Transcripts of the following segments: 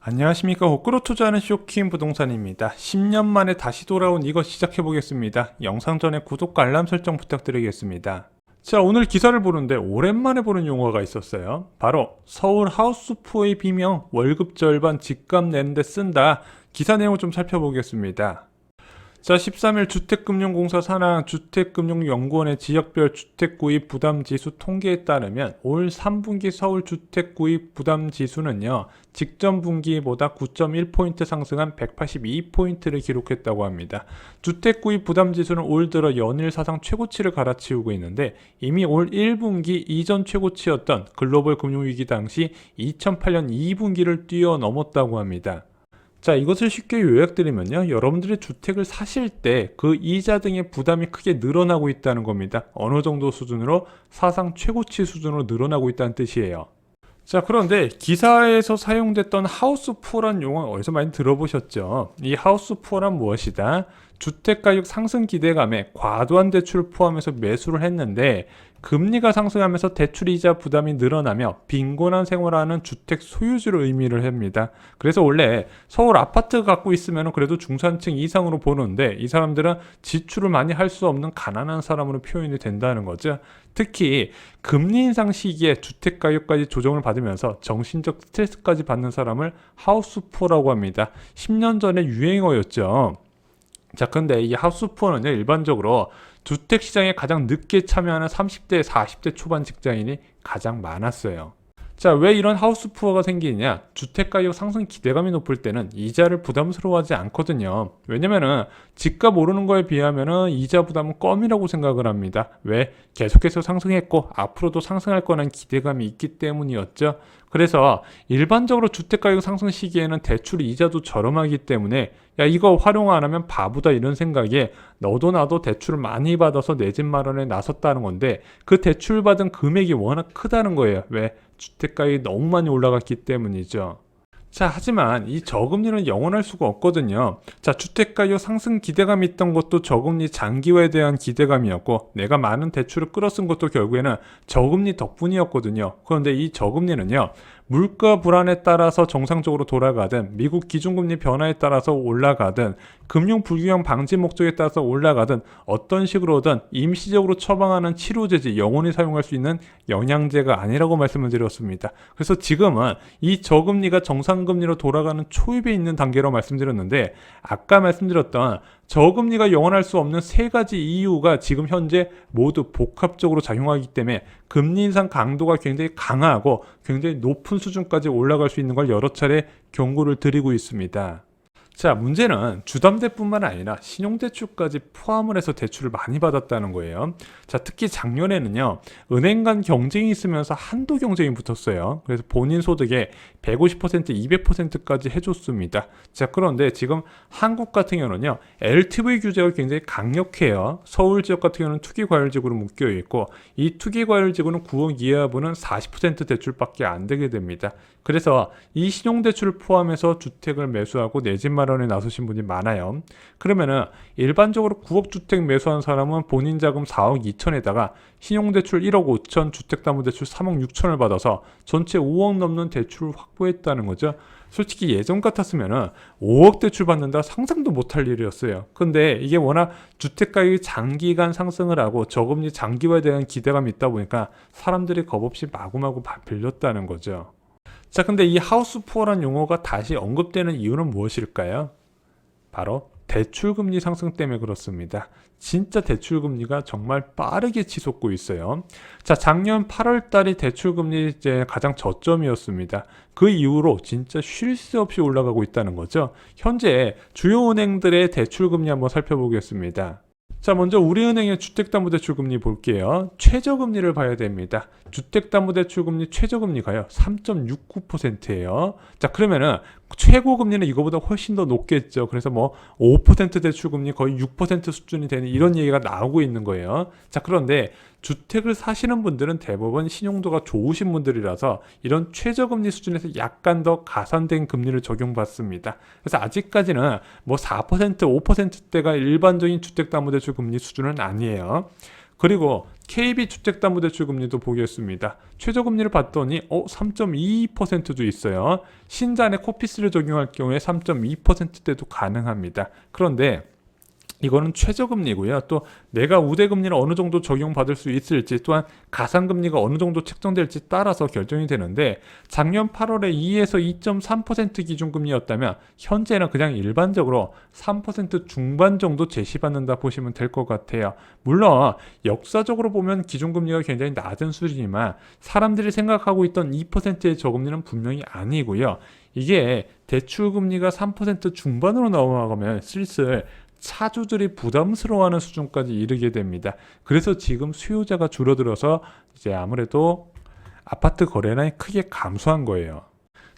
안녕하십니까. 거꾸로 투자하는 쇼킹 부동산입니다. 10년 만에 다시 돌아온 이거 시작해보겠습니다. 영상 전에 구독과 알람 설정 부탁드리겠습니다. 자, 오늘 기사를 보는데 오랜만에 보는 용어가 있었어요. 바로 서울 하우스푸어의 비명, 월급 절반 집값 내는데 쓴다. 기사 내용을 좀 살펴보겠습니다. 자, 13일 주택금융공사 산하 주택금융연구원의 지역별 주택구입 부담지수 통계에 따르면 올 3분기 서울 주택구입 부담지수는요, 직전 분기보다 9.1포인트 상승한 182포인트를 기록했다고 합니다. 주택구입 부담지수는 올 들어 연일 사상 최고치를 갈아치우고 있는데 이미 올 1분기 이전 최고치였던 글로벌 금융위기 당시 2008년 2분기를 뛰어넘었다고 합니다. 자, 이것을 쉽게 요약드리면요, 여러분들이 주택을 사실 때 그 이자 등의 부담이 크게 늘어나고 있다는 겁니다. 어느 정도 수준으로? 사상 최고치 수준으로 늘어나고 있다는 뜻이에요. 자, 그런데 기사에서 사용됐던 하우스푸어란 용어 어디서 많이 들어보셨죠? 이 하우스푸어란 무엇이다? 주택가격 상승 기대감에 과도한 대출을 포함해서 매수를 했는데 금리가 상승하면서 대출이자 부담이 늘어나며 빈곤한 생활하는 주택 소유주를 의미를 합니다. 그래서 원래 서울 아파트 갖고 있으면 그래도 중산층 이상으로 보는데 이 사람들은 지출을 많이 할 수 없는 가난한 사람으로 표현이 된다는 거죠. 특히 금리 인상 시기에 주택가격까지 조정을 받으면서 정신적 스트레스까지 받는 사람을 하우스푸어라고 합니다. 10년 전에 유행어였죠. 자, 근데 이 하우스푸어는요, 일반적으로 주택시장에 가장 늦게 참여하는 30대, 40대 초반 직장인이 가장 많았어요. 자, 왜 이런 하우스푸어가 생기냐? 주택가격 상승 기대감이 높을 때는 이자를 부담스러워하지 않거든요. 왜냐면은 집값 오르는 거에 비하면은 이자 부담은 껌이라고 생각을 합니다. 왜? 계속해서 상승했고 앞으로도 상승할 거라는 기대감이 있기 때문이었죠. 그래서 일반적으로 주택가격 상승 시기에는 대출 이자도 저렴하기 때문에 야, 이거 활용 안 하면 바보다 이런 생각에 너도 나도 대출을 많이 받아서 내 집 마련에 나섰다는 건데 그 대출 받은 금액이 워낙 크다는 거예요. 왜? 주택가격이 너무 많이 올라갔기 때문이죠. 자, 하지만 이 저금리는 영원할 수가 없거든요. 자, 주택가격 상승 기대감이 있던 것도 저금리 장기화에 대한 기대감이었고 내가 많은 대출을 끌어쓴 것도 결국에는 저금리 덕분이었거든요. 그런데 이 저금리는요, 물가 불안에 따라서 정상적으로 돌아가든 미국 기준금리 변화에 따라서 올라가든 금융 불균형 방지 목적에 따라서 올라가든 어떤 식으로든 임시적으로 처방하는 치료제지 영원히 사용할 수 있는 영양제가 아니라고 말씀을 드렸습니다. 그래서 지금은 이 저금리가 정상금리로 돌아가는 초입에 있는 단계로 말씀드렸는데 아까 말씀드렸던 저금리가 영원할 수 없는 세 가지 이유가 지금 현재 모두 복합적으로 작용하기 때문에 금리 인상 강도가 굉장히 강하고 굉장히 높은 수준까지 올라갈 수 있는 걸 여러 차례 경고를 드리고 있습니다. 자, 문제는 주담대뿐만 아니라 신용대출까지 포함을 해서 대출을 많이 받았다는 거예요. 자, 특히 작년에는요, 은행 간 경쟁이 있으면서 한도 경쟁이 붙었어요. 그래서 본인 소득의 150%, 200%까지 해줬습니다. 자, 그런데 지금 한국 같은 경우는요, LTV 규제가 굉장히 강력해요. 서울 지역 같은 경우는 투기과열지구로 묶여 있고 이 투기과열지구는 9억 이하분은 40% 대출밖에 안 되게 됩니다. 그래서 이 신용대출을 포함해서 주택을 매수하고 내 집 마련에 나서신 분이 많아요. 그러면은 일반적으로 9억 주택 매수한 사람은 본인 자금 4억 2천에다가 신용대출 1억 5천, 주택담보대출 3억 6천을 받아서 전체 5억 넘는 대출을 확보했다는 거죠. 솔직히 예전 같았으면은 5억 대출 받는다 상상도 못할 일이었어요. 근데 이게 워낙 주택가격이 장기간 상승을 하고 저금리 장기화에 대한 기대감이 있다 보니까 사람들이 겁없이 마구마구 빌렸다는 거죠. 자, 근데 이 하우스푸어란 용어가 다시 언급되는 이유는 무엇일까요? 바로 대출금리 상승 때문에 그렇습니다. 진짜 대출금리가 정말 빠르게 치솟고 있어요. 자, 작년 8월 달이 대출금리 이제 가장 저점이었습니다. 그 이후로 진짜 쉴 새 없이 올라가고 있다는 거죠. 현재 주요 은행들의 대출금리 한번 살펴보겠습니다. 자, 먼저 우리은행의 주택담보대출금리 볼게요. 최저금리를 봐야 됩니다. 주택담보대출금리 최저금리가요 3.69%예요. 자, 그러면은 최고금리는 이거보다 훨씬 더 높겠죠. 그래서 뭐 5% 대출금리 거의 6% 수준이 되는 이런 얘기가 나오고 있는 거예요. 자, 그런데 주택을 사시는 분들은 대부분 신용도가 좋으신 분들이라서 이런 최저금리 수준에서 약간 더 가산된 금리를 적용받습니다. 그래서 아직까지는 뭐 4%, 5%대가 일반적인 주택담보대출 금리 수준은 아니에요. 그리고 KB주택담보대출금리도 보겠습니다. 최저금리를 봤더니 3.22%도 있어요. 신잔에 코피스를 적용할 경우에 3.2%대도 가능합니다. 그런데 이거는 최저금리고요. 또 내가 우대금리를 어느 정도 적용받을 수 있을지, 또한 가산금리가 어느 정도 책정될지 따라서 결정이 되는데, 작년 8월에 2에서 2.3% 기준금리였다면 현재는 그냥 일반적으로 3% 중반 정도 제시받는다 보시면 될 것 같아요. 물론 역사적으로 보면 기준금리가 굉장히 낮은 수준이지만 사람들이 생각하고 있던 2%의 저금리는 분명히 아니고요. 이게 대출금리가 3% 중반으로 넘어가면 슬슬 차주들이 부담스러워하는 수준까지 이르게 됩니다. 그래서 지금 수요자가 줄어들어서 이제 아무래도 아파트 거래량이 크게 감소한 거예요.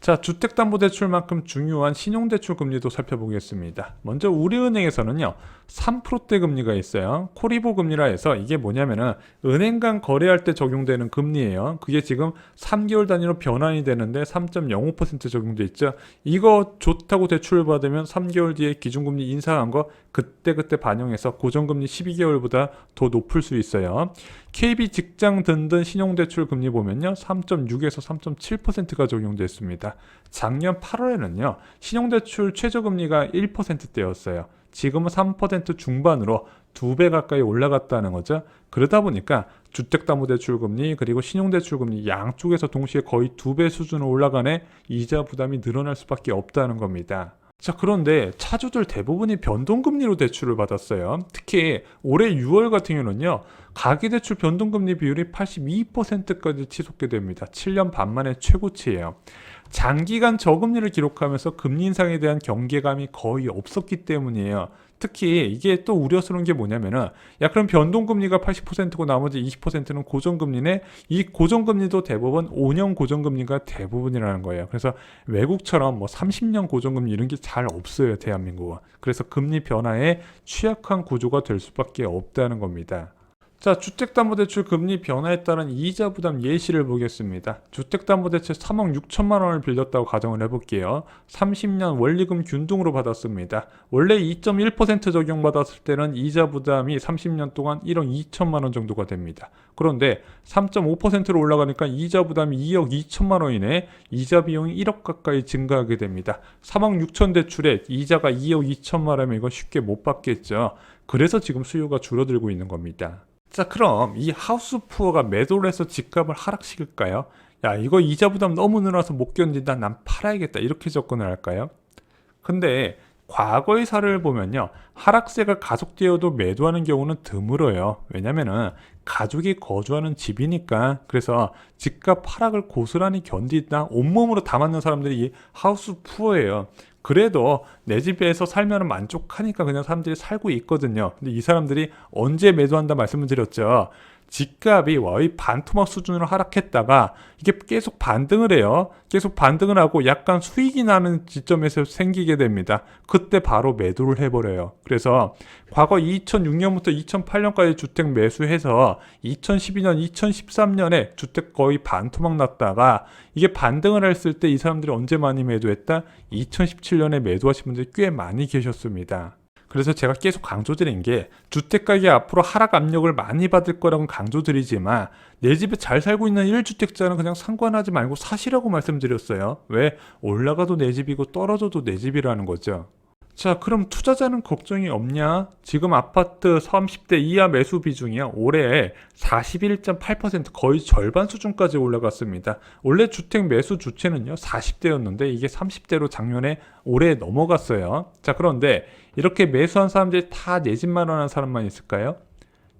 자, 주택담보대출만큼 중요한 신용대출 금리도 살펴보겠습니다. 먼저 우리은행에서는요, 3%대 금리가 있어요. 코리보 금리라 해서 이게 뭐냐면은 은행 간 거래할 때 적용되는 금리예요. 그게 지금 3개월 단위로 변환이 되는데 3.05% 적용돼 있죠. 이거 좋다고 대출을 받으면 3개월 뒤에 기준금리 인상한 거 그때 반영해서 고정금리 12개월보다 더 높을 수 있어요. KB 직장 등등 신용대출 금리 보면요, 3.6에서 3.7%가 적용됐습니다. 작년 8월에는요, 신용대출 최저금리가 1%대였어요. 지금은 3% 중반으로 2배 가까이 올라갔다는 거죠. 그러다 보니까 주택담보대출금리 그리고 신용대출금리 양쪽에서 동시에 거의 2배 수준으로 올라가네 이자 부담이 늘어날 수밖에 없다는 겁니다. 자, 그런데 차주들 대부분이 변동금리로 대출을 받았어요. 특히 올해 6월 같은 경우는요, 가계대출 변동금리 비율이 82%까지 치솟게 됩니다. 7년 반 만에 최고치예요. 장기간 저금리를 기록하면서 금리 인상에 대한 경계감이 거의 없었기 때문이에요. 특히 이게 또 우려스러운 게 뭐냐면은, 야, 그럼 변동금리가 80%고 나머지 20%는 고정금리네? 이 고정금리도 대부분 5년 고정금리가 대부분이라는 거예요. 그래서 외국처럼 뭐 30년 고정금리 이런 게 잘 없어요, 대한민국은. 그래서 금리 변화에 취약한 구조가 될 수밖에 없다는 겁니다. 자, 주택담보대출 금리 변화에 따른 이자 부담 예시를 보겠습니다. 주택담보대출 3억 6천만 원을 빌렸다고 가정을 해볼게요. 30년 원리금 균등으로 받았습니다. 원래 2.1% 적용받았을 때는 이자 부담이 30년 동안 1억 2천만 원 정도가 됩니다. 그런데 3.5%로 올라가니까 이자 부담이 2억 2천만 원이네. 이자 비용이 1억 가까이 증가하게 됩니다. 3억 6천 대출에 이자가 2억 2천만 원이면 이거 쉽게 못 받겠죠. 그래서 지금 수요가 줄어들고 있는 겁니다. 자, 그럼 이 하우스 푸어가 매도를 해서 집값을 하락시킬까요? 야, 이거 이자 부담 너무 늘어나서 못 견딘다, 난 팔아야겠다, 이렇게 접근을 할까요? 근데 과거의 사례를 보면요, 하락세가 가속되어도 매도하는 경우는 드물어요. 왜냐면은 가족이 거주하는 집이니까. 그래서 집값 하락을 고스란히 견디다 온몸으로 담았는 사람들이 이 하우스 푸어예요. 그래도 내 집에서 살면 만족하니까 그냥 사람들이 살고 있거든요. 근데 이 사람들이 언제 매도한다 말씀을 드렸죠. 집값이 거의 반토막 수준으로 하락했다가 이게 계속 반등을 해요. 계속 반등을 하고 약간 수익이 나는 지점에서 생기게 됩니다. 그때 바로 매도를 해버려요. 그래서 과거 2006년부터 2008년까지 주택 매수해서 2012년, 2013년에 주택 거의 반토막 났다가 이게 반등을 했을 때 이 사람들이 언제 많이 매도했다? 2017년에 매도하신 분들이 꽤 많이 계셨습니다. 그래서 제가 계속 강조드린 게 주택가격이 앞으로 하락 압력을 많이 받을 거라고 강조드리지만 내 집에 잘 살고 있는 1주택자는 그냥 상관하지 말고 사시라고 말씀드렸어요. 왜? 올라가도 내 집이고 떨어져도 내 집이라는 거죠. 자, 그럼 투자자는 걱정이 없냐? 지금 아파트 30대 이하 매수 비중이요, 올해 41.8%, 거의 절반 수준까지 올라갔습니다. 원래 주택 매수 주체는요 40대였는데 이게 30대로 작년에 올해 넘어갔어요. 자, 그런데 이렇게 매수한 사람들이 다 내 집 마련한 사람만 있을까요?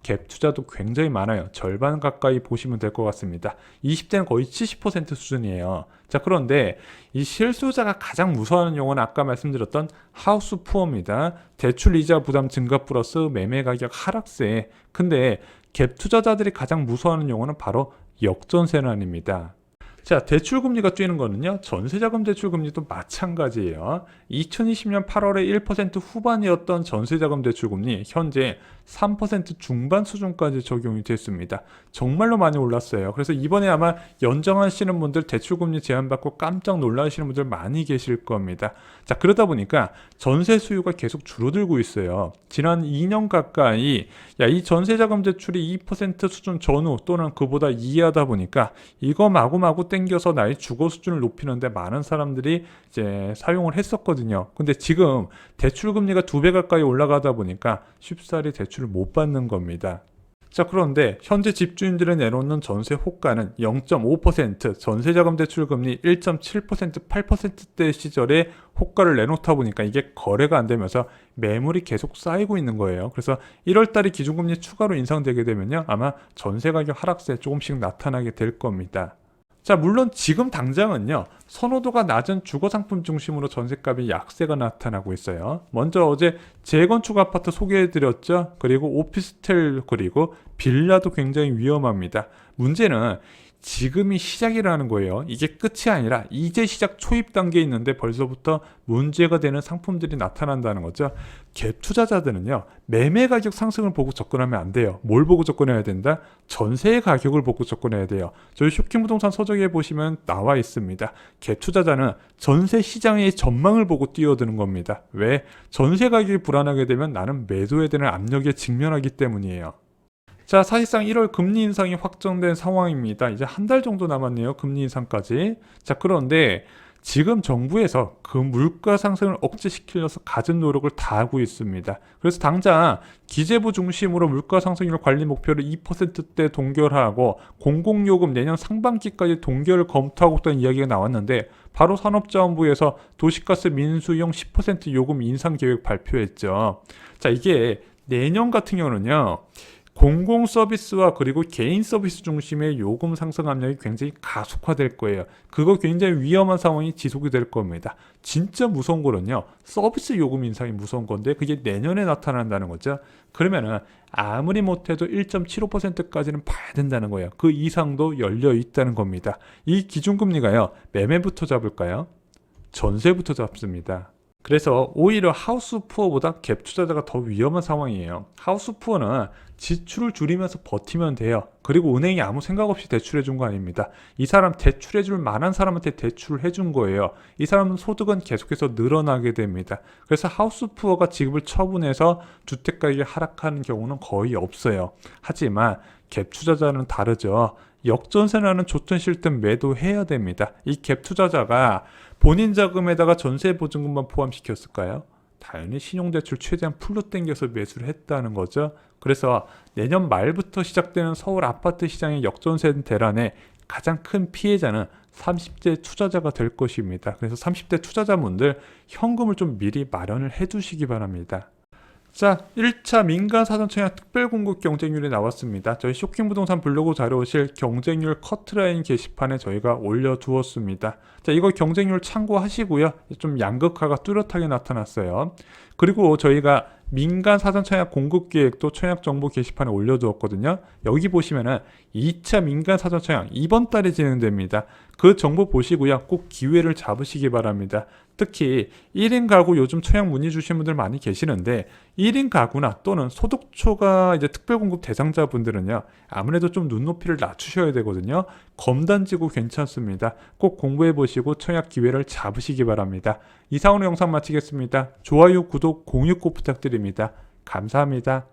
갭 투자도 굉장히 많아요. 절반 가까이 보시면 될 것 같습니다. 20대는 거의 70% 수준이에요. 자, 그런데 이 실수요자가 가장 무서워하는 용어는 아까 말씀드렸던 하우스 푸어입니다. 대출 이자 부담 증가 플러스 매매 가격 하락세. 근데 갭 투자자들이 가장 무서워하는 용어는 바로 역전세난입니다. 자, 대출금리가 뛰는 거는요, 전세자금 대출금리도 마찬가지예요. 2020년 8월에 1% 후반이었던 전세자금 대출금리 현재 3% 중반 수준까지 적용이 됐습니다. 정말로 많이 올랐어요. 그래서 이번에 아마 연정하시는 분들, 대출금리 제한받고 깜짝 놀라시는 분들 많이 계실 겁니다. 자, 그러다 보니까 전세 수요가 계속 줄어들고 있어요. 지난 2년 가까이 이 전세자금 대출이 2% 수준 전후 또는 그보다 이하다 보니까 이거 마구마구 땡겨서 나의 주거 수준을 높이는데 많은 사람들이 이제 사용을 했었거든요. 근데 지금 대출 금리가 2배 가까이 올라가다 보니까 쉽사리 대출을 못 받는 겁니다. 자, 그런데 현재 집주인들이 내놓는 전세 호가는 0.5%, 전세자금 대출 금리 1.7%, 8%대 시절에 호가를 내놓다 보니까 이게 거래가 안 되면서 매물이 계속 쌓이고 있는 거예요. 그래서 1월달에 기준금리 추가로 인상되게 되면요, 아마 전세 가격 하락세 조금씩 나타나게 될 겁니다. 자, 물론 지금 당장은요, 선호도가 낮은 주거상품 중심으로 전셋값이 약세가 나타나고 있어요. 먼저 어제 재건축 아파트 소개해드렸죠. 그리고 오피스텔, 그리고 빌라도 굉장히 위험합니다. 문제는 지금이 시작이라는 거예요. 이게 끝이 아니라 이제 시작 초입 단계에 있는데 벌써부터 문제가 되는 상품들이 나타난다는 거죠. 갭 투자자들은요, 매매 가격 상승을 보고 접근하면 안 돼요. 뭘 보고 접근해야 된다? 전세의 가격을 보고 접근해야 돼요. 저희 쇼킹부동산 서적에 보시면 나와 있습니다. 갭 투자자는 전세 시장의 전망을 보고 뛰어드는 겁니다. 왜? 전세 가격이 불안하게 되면 나는 매도해야 되는 압력에 직면하기 때문이에요. 자, 사실상 1월 금리 인상이 확정된 상황입니다. 이제 한 달 정도 남았네요. 금리 인상까지. 자, 그런데 지금 정부에서 그 물가 상승을 억제시키려서 갖은 노력을 다하고 있습니다. 그래서 당장 기재부 중심으로 물가 상승률 관리 목표를 2%대 동결하고 공공요금 내년 상반기까지 동결을 검토하고 있다는 이야기가 나왔는데, 바로 산업자원부에서 도시가스 민수용 10% 요금 인상 계획 발표했죠. 자, 이게 내년 같은 경우는요, 공공 서비스와 그리고 개인 서비스 중심의 요금 상승 압력이 굉장히 가속화될 거예요. 그거 굉장히 위험한 상황이 지속이 될 겁니다. 진짜 무서운 거는요, 서비스 요금 인상이 무서운 건데 그게 내년에 나타난다는 거죠. 그러면은 아무리 못해도 1.75%까지는 봐야 된다는 거예요. 그 이상도 열려 있다는 겁니다. 이 기준금리가요, 매매부터 잡을까요? 전세부터 잡습니다. 그래서 오히려 하우스 푸어보다 갭 투자자가 더 위험한 상황이에요. 하우스 푸어는 지출을 줄이면서 버티면 돼요. 그리고 은행이 아무 생각 없이 대출해 준 거 아닙니다. 이 사람 대출해 줄 만한 사람한테 대출을 해준 거예요. 이 사람은 소득은 계속해서 늘어나게 됩니다. 그래서 하우스 푸어가 지급을 처분해서 주택 가격이 하락하는 경우는 거의 없어요. 하지만 갭 투자자는 다르죠. 역전세라는 좋든 싫든 매도해야 됩니다. 이 갭 투자자가 본인 자금에다가 전세 보증금만 포함시켰을까요? 당연히 신용대출 최대한 풀로 땡겨서 매수를 했다는 거죠. 그래서 내년 말부터 시작되는 서울 아파트 시장의 역전세 대란의 가장 큰 피해자는 30대 투자자가 될 것입니다. 그래서 30대 투자자분들 현금을 좀 미리 마련을 해 두시기 바랍니다. 자, 1차 민간 사전청약 특별공급 경쟁률이 나왔습니다. 저희 쇼킹부동산 블로그 자료실 경쟁률 커트라인 게시판에 저희가 올려두었습니다. 자, 이거 경쟁률 참고하시고요. 좀 양극화가 뚜렷하게 나타났어요. 그리고 저희가 민간 사전청약 공급계획도 청약정보 게시판에 올려두었거든요. 여기 보시면은 2차 민간 사전청약 이번 달에 진행됩니다. 그 정보 보시고요. 꼭 기회를 잡으시기 바랍니다. 특히 1인 가구 요즘 청약 문의 주신 분들 많이 계시는데, 1인 가구나 또는 소득초과 이제 특별공급 대상자분들은요, 아무래도 좀 눈높이를 낮추셔야 되거든요. 검단지고 괜찮습니다. 꼭 공부해 보시고 청약 기회를 잡으시기 바랍니다. 이상으로 영상 마치겠습니다. 좋아요, 구독, 공유 꼭 부탁드립니다. 감사합니다.